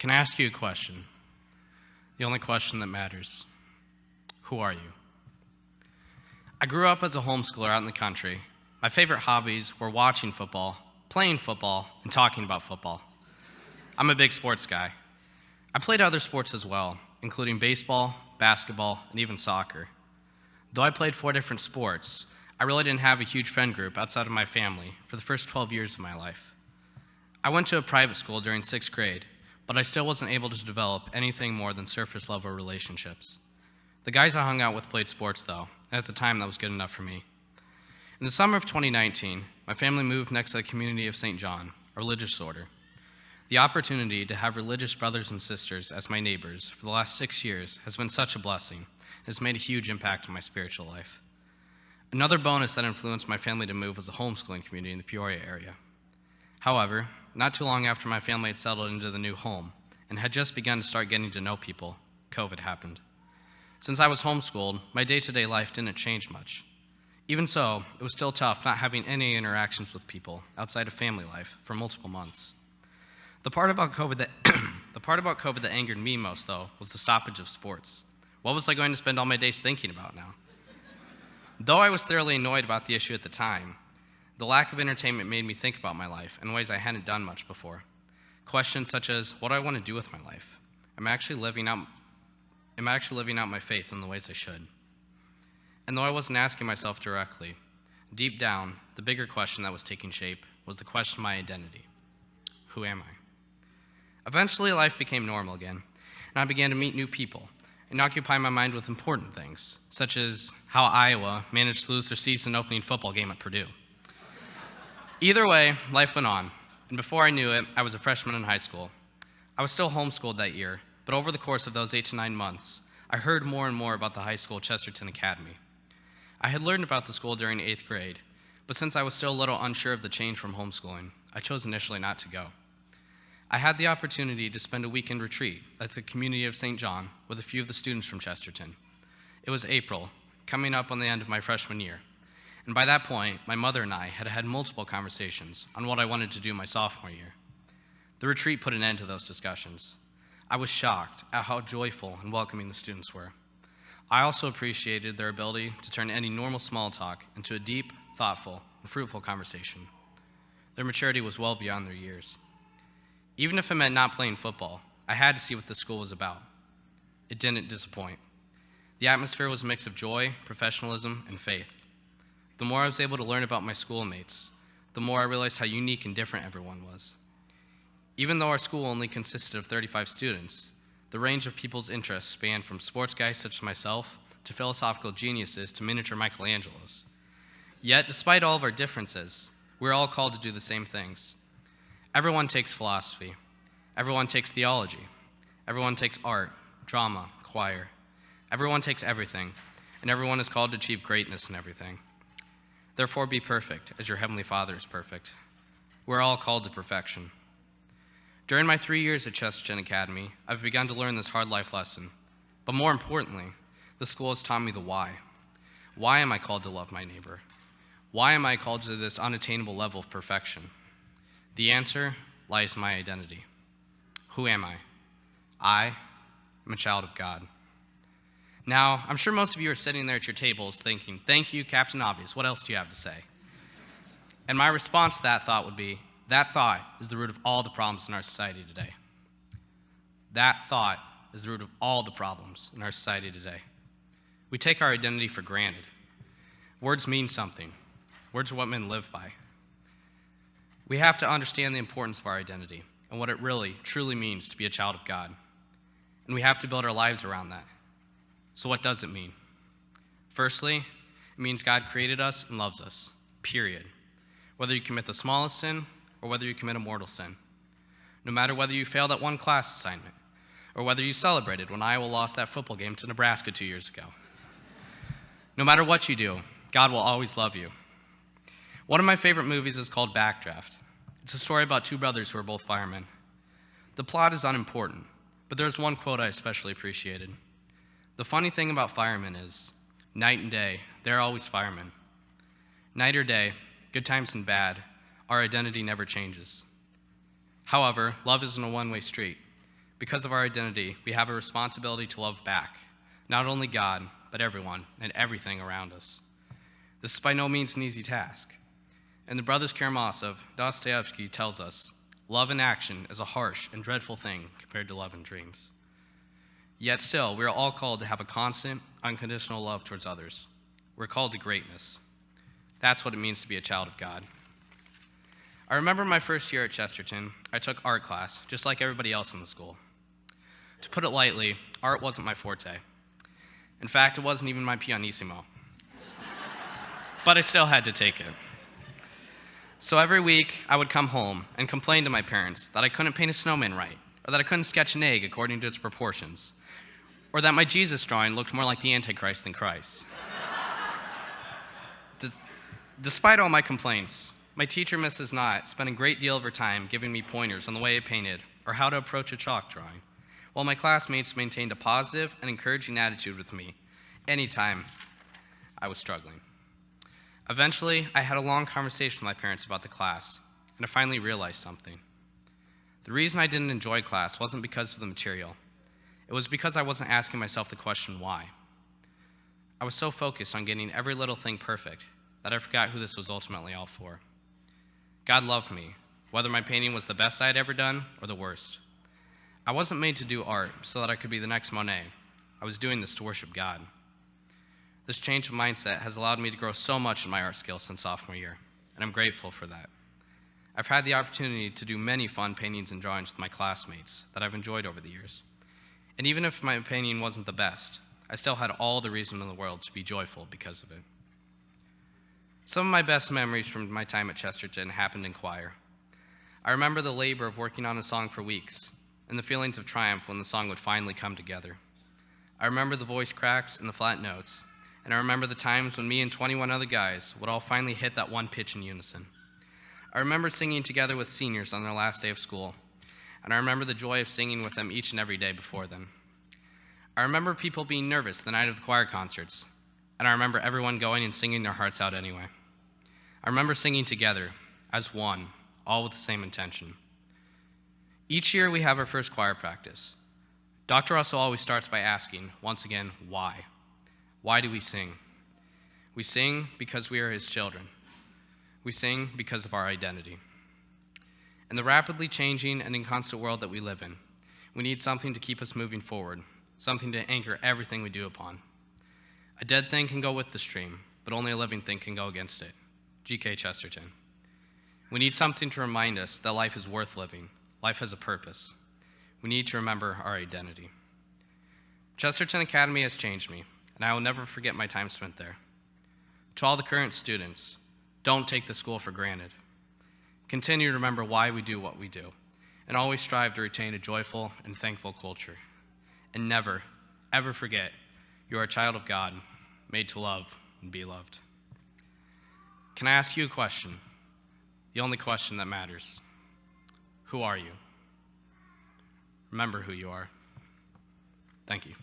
Can I ask you a question? The only question that matters. Who are you? I grew up as a homeschooler out in the country. My favorite hobbies were watching football, playing football, and talking about football. I'm a big sports guy. I played other sports as well, including baseball, basketball, and even soccer. Though I played 4 different sports, I really didn't have a huge friend group outside of my family for the first 12 years of my life. I went to a private school during 6th grade, but I still wasn't able to develop anything more than surface-level relationships. The guys I hung out with played sports, though, and at the time that was good enough for me. In the summer of 2019, my family moved next to the community of St. John, a religious order. The opportunity to have religious brothers and sisters as my neighbors for the last 6 years has been such a blessing and has made a huge impact on my spiritual life. Another bonus that influenced my family to move was a homeschooling community in the Peoria area. However, not too long after my family had settled into the new home and had just begun to start getting to know people, COVID happened. Since I was homeschooled, my day-to-day life didn't change much. Even so, it was still tough not having any interactions with people outside of family life for multiple months. The part about COVID that angered me most, though, was the stoppage of sports. What was I going to spend all my days thinking about now? Though I was thoroughly annoyed about the issue at the time, the lack of entertainment made me think about my life in ways I hadn't done much before. Questions such as, what do I want to do with my life? Am I actually living out my faith in the ways I should? And though I wasn't asking myself directly, deep down, the bigger question that was taking shape was the question of my identity. Who am I? Eventually, life became normal again, and I began to meet new people and occupy my mind with important things, such as how Iowa managed to lose their season opening football game at Purdue. Either way, life went on, and before I knew it, I was a freshman in high school. I was still homeschooled that year, but over the course of those 8 to 9 months, I heard more and more about the high school Chesterton Academy. I had learned about the school during 8th grade, but since I was still a little unsure of the change from homeschooling, I chose initially not to go. I had the opportunity to spend a weekend retreat at the community of St. John with a few of the students from Chesterton. It was April, coming up on the end of my freshman year, and by that point, my mother and I had had multiple conversations on what I wanted to do my sophomore year. The retreat put an end to those discussions. I was shocked at how joyful and welcoming the students were. I also appreciated their ability to turn any normal small talk into a deep, thoughtful, and fruitful conversation. Their maturity was well beyond their years. Even if it meant not playing football, I had to see what the school was about. It didn't disappoint. The atmosphere was a mix of joy, professionalism, and faith. The more I was able to learn about my schoolmates, the more I realized how unique and different everyone was. Even though our school only consisted of 35 students, the range of people's interests spanned from sports guys such as myself to philosophical geniuses to miniature Michelangelos. Yet, despite all of our differences, we're all called to do the same things. Everyone takes philosophy. Everyone takes theology. Everyone takes art, drama, choir. Everyone takes everything, and everyone is called to achieve greatness in everything. Therefore, be perfect, as your heavenly Father is perfect. We're all called to perfection. During my 3 years at Chesterton Academy, I've begun to learn this hard life lesson. But more importantly, the school has taught me the why. Why am I called to love my neighbor? Why am I called to this unattainable level of perfection? The answer lies in my identity. Who am I? I am a child of God. Now, I'm sure most of you are sitting there at your tables thinking, thank you, Captain Obvious, what else do you have to say? And my response to that thought would be, that thought is the root of all the problems in our society today. That thought is the root of all the problems in our society today. We take our identity for granted. Words mean something. Words are what men live by. We have to understand the importance of our identity and what it really, truly means to be a child of God. And we have to build our lives around that. So what does it mean? Firstly, it means God created us and loves us, period. Whether you commit the smallest sin or whether you commit a mortal sin. No matter whether you failed at one class assignment or whether you celebrated when Iowa lost that football game to Nebraska 2 years ago. No matter what you do, God will always love you. One of my favorite movies is called Backdraft. It's a story about 2 brothers who are both firemen. The plot is unimportant, but there's one quote I especially appreciated. The funny thing about firemen is, night and day, they're always firemen. Night or day, good times and bad, our identity never changes. However, love isn't a one-way street. Because of our identity, we have a responsibility to love back, not only God, but everyone and everything around us. This is by no means an easy task. And the Brothers Karamazov, Dostoevsky tells us, love in action is a harsh and dreadful thing compared to love in dreams. Yet still, we are all called to have a constant, unconditional love towards others. We're called to greatness. That's what it means to be a child of God. I remember my first year at Chesterton, I took art class, just like everybody else in the school. To put it lightly, art wasn't my forte. In fact, it wasn't even my pianissimo. But I still had to take it. So every week, I would come home and complain to my parents that I couldn't paint a snowman right, or that I couldn't sketch an egg according to its proportions, or that my Jesus drawing looked more like the Antichrist than Christ. Despite all my complaints, my teacher, Mrs. Knott, spent a great deal of her time giving me pointers on the way I painted or how to approach a chalk drawing, while my classmates maintained a positive and encouraging attitude with me anytime I was struggling. Eventually, I had a long conversation with my parents about the class, and I finally realized something. The reason I didn't enjoy class wasn't because of the material. It was because I wasn't asking myself the question, why? I was so focused on getting every little thing perfect that I forgot who this was ultimately all for. God loved me, whether my painting was the best I had ever done or the worst. I wasn't made to do art so that I could be the next Monet. I was doing this to worship God. This change of mindset has allowed me to grow so much in my art skills since sophomore year, and I'm grateful for that. I've had the opportunity to do many fun paintings and drawings with my classmates that I've enjoyed over the years. And even if my painting wasn't the best, I still had all the reason in the world to be joyful because of it. Some of my best memories from my time at Chesterton happened in choir. I remember the labor of working on a song for weeks, and the feelings of triumph when the song would finally come together. I remember the voice cracks and the flat notes, and I remember the times when me and 21 other guys would all finally hit that one pitch in unison. I remember singing together with seniors on their last day of school, and I remember the joy of singing with them each and every day before then. I remember people being nervous the night of the choir concerts, and I remember everyone going and singing their hearts out anyway. I remember singing together, as one, all with the same intention. Each year we have our first choir practice. Dr. Russell always starts by asking, once again, why? Why do we sing? We sing because we are his children. We sing because of our identity. In the rapidly changing and inconstant world that we live in, we need something to keep us moving forward, something to anchor everything we do upon. A dead thing can go with the stream, but only a living thing can go against it. G.K. Chesterton. We need something to remind us that life is worth living. Life has a purpose. We need to remember our identity. Chesterton Academy has changed me, and I will never forget my time spent there. To all the current students, don't take the school for granted. Continue to remember why we do what we do, and always strive to retain a joyful and thankful culture. And never, ever forget, you are a child of God, made to love and be loved. Can I ask you a question? The only question that matters. Who are you? Remember who you are. Thank you.